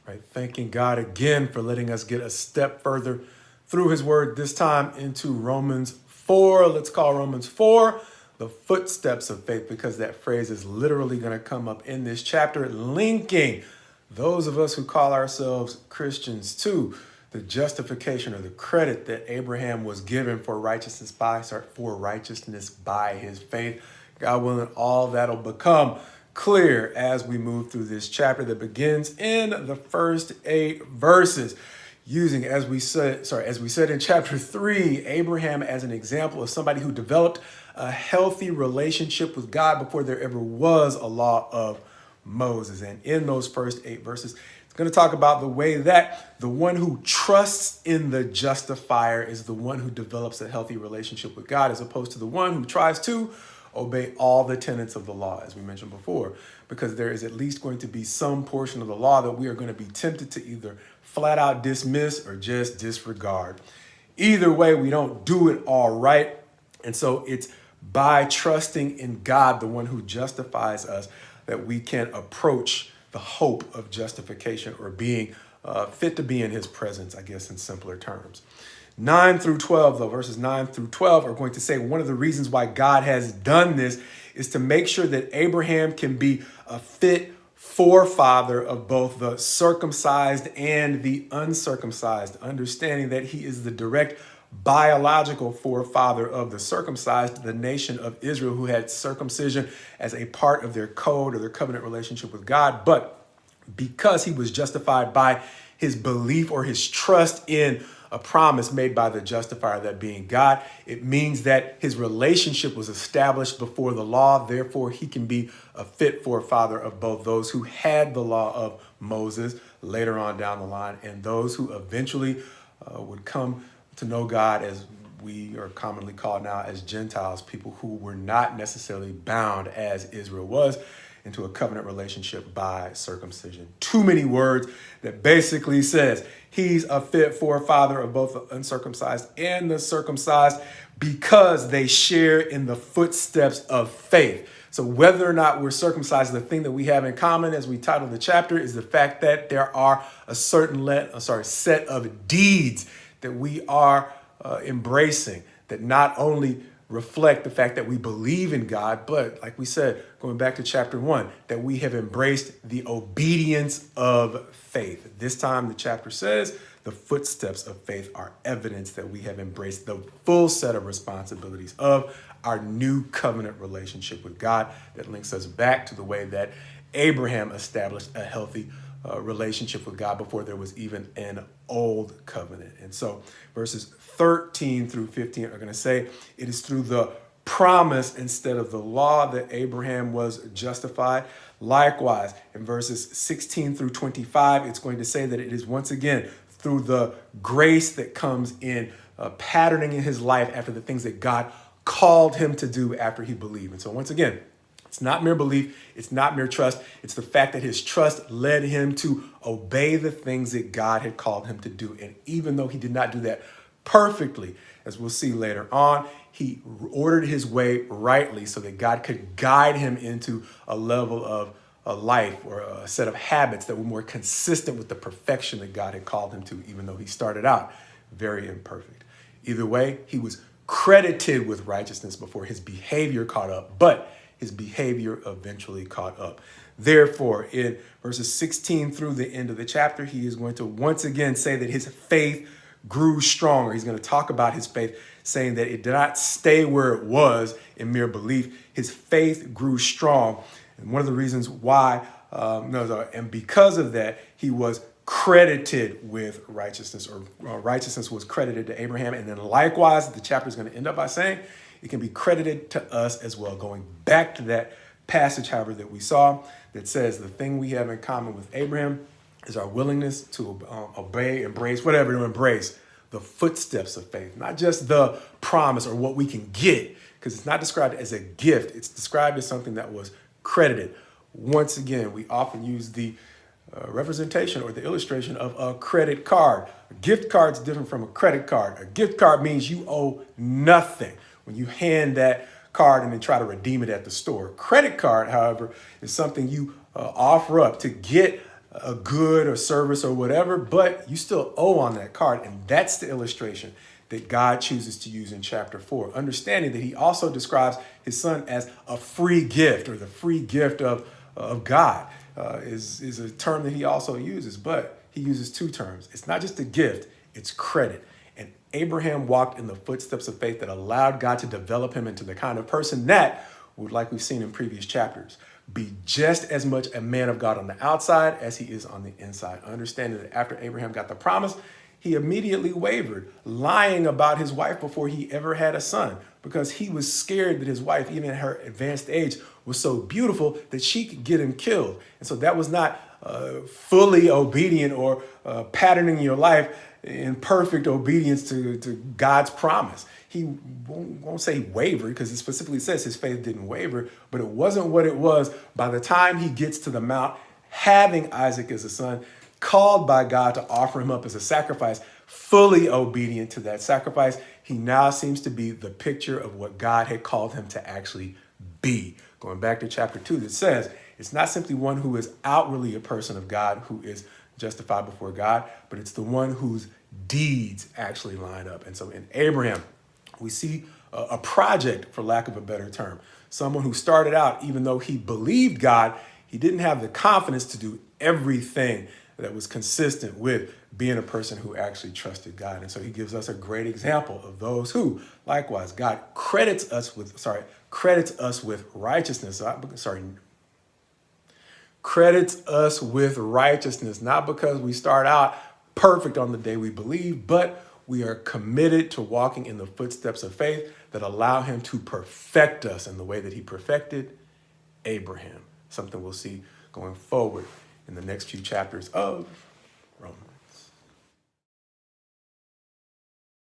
Right? Thanking God again for letting us get a step further through his word, this time into Romans 4. Let's call Romans 4 the footsteps of faith, because that phrase is literally going to come up in this chapter, linking those of us who call ourselves Christians to the justification or the credit that Abraham was given for righteousness by his faith. God willing, all that'll become clear as we move through this chapter that begins in the first 8 verses. Using, as we said in chapter 3, Abraham as an example of somebody who developed a healthy relationship with God before there ever was a law of Moses. And in those first 8 verses, it's going to talk about the way that the one who trusts in the justifier is the one who develops a healthy relationship with God, as opposed to the one who tries to obey all the tenets of the law, as we mentioned before, because there is at least going to be some portion of the law that we are going to be tempted to either flat out dismiss or just disregard. Either way, we don't do it all right. And so it's by trusting in God, the one who justifies us, that we can approach the hope of justification, or being fit to be in his presence, I guess, in simpler terms. 9 through 12, though, verses 9 through 12 are going to say one of the reasons why God has done this is to make sure that Abraham can be a fit forefather of both the circumcised and the uncircumcised, understanding that he is the direct biological forefather of the circumcised, the nation of Israel, who had circumcision as a part of their code or their covenant relationship with God. But because he was justified by his belief or his trust in a promise made by the justifier, that being God, it means that his relationship was established before the law. Therefore, he can be a fit forefather of both those who had the law of Moses later on down the line, and those who eventually would come to know God, as we are commonly called now as Gentiles, people who were not necessarily bound as Israel was into a covenant relationship by circumcision. Too many words that basically says he's a fit forefather of both the uncircumcised and the circumcised because they share in the footsteps of faith. So whether or not we're circumcised, the thing that we have in common, as we titled the chapter, is the fact that there are a certain set of deeds that we are embracing, that not only reflect the fact that we believe in God, but like we said, going back to chapter 1, that we have embraced the obedience of faith. This time the chapter says the footsteps of faith are evidence that we have embraced the full set of responsibilities of our new covenant relationship with God, that links us back to the way that Abraham established a healthy relationship with God before there was even an old covenant. And so verses 13 through 15 are going to say it is through the promise instead of the law that Abraham was justified. Likewise, in verses 16 through 25, it's going to say that it is once again through the grace that comes in patterning in his life after the things that God called him to do after he believed. And so once again, it's not mere belief. It's not mere trust. It's the fact that his trust led him to obey the things that God had called him to do. And even though he did not do that perfectly, as we'll see later on, he ordered his way rightly so that God could guide him into a level of a life or a set of habits that were more consistent with the perfection that God had called him to, even though he started out very imperfect. Either way, he was credited with righteousness before his behavior caught up, but his behavior eventually caught up. Therefore, in verses 16 through the end of the chapter, he is going to once again say that his faith grew stronger. He's going to talk about his faith, saying that it did not stay where it was in mere belief. His faith grew strong. And one of the reasons why, and because of that, he was credited with righteousness, or righteousness was credited to Abraham. And then likewise, the chapter is going to end up by saying it can be credited to us as well. Going back to that passage, however, that we saw that says the thing we have in common with Abraham is our willingness to obey, embrace the footsteps of faith, not just the promise or what we can get, because it's not described as a gift. It's described as something that was credited. Once again, we often use the representation or the illustration of a credit card. A gift card is different from a credit card. A gift card means you owe nothing when you hand that card and then try to redeem it at the store. Credit card, however, is something you offer up to get a good or service or whatever, but you still owe on that card. And that's the illustration that God chooses to use in chapter 4, understanding that he also describes his son as a free gift, or the free gift of God is a term that he also uses, but he uses two terms. It's not just a gift, it's credit. And Abraham walked in the footsteps of faith that allowed God to develop him into the kind of person that would, like we've seen in previous chapters, be just as much a man of God on the outside as he is on the inside. Understanding that after Abraham got the promise, he immediately wavered, lying about his wife before he ever had a son, because he was scared that his wife, even at her advanced age, was so beautiful that she could get him killed. And so that was not fully obedient or patterning your life in perfect obedience to God's promise. He won't say he wavered, because it specifically says his faith didn't waver, but it wasn't what it was by the time he gets to the mount, having Isaac as a son, called by God to offer him up as a sacrifice, fully obedient to that sacrifice. He now seems to be the picture of what God had called him to actually be. Going back to chapter 2, that says it's not simply one who is outwardly a person of God, who is justified before God, but it's the one whose deeds actually line up. And so in Abraham, we see a project, for lack of a better term, someone who started out, even though he believed God, he didn't have the confidence to do everything that was consistent with being a person who actually trusted God. And so he gives us a great example of those who, likewise, God credits us with righteousness. Credits us with righteousness, not because we start out perfect on the day we believe, but we are committed to walking in the footsteps of faith that allow him to perfect us in the way that he perfected Abraham. Something we'll see going forward in the next few chapters of Romans.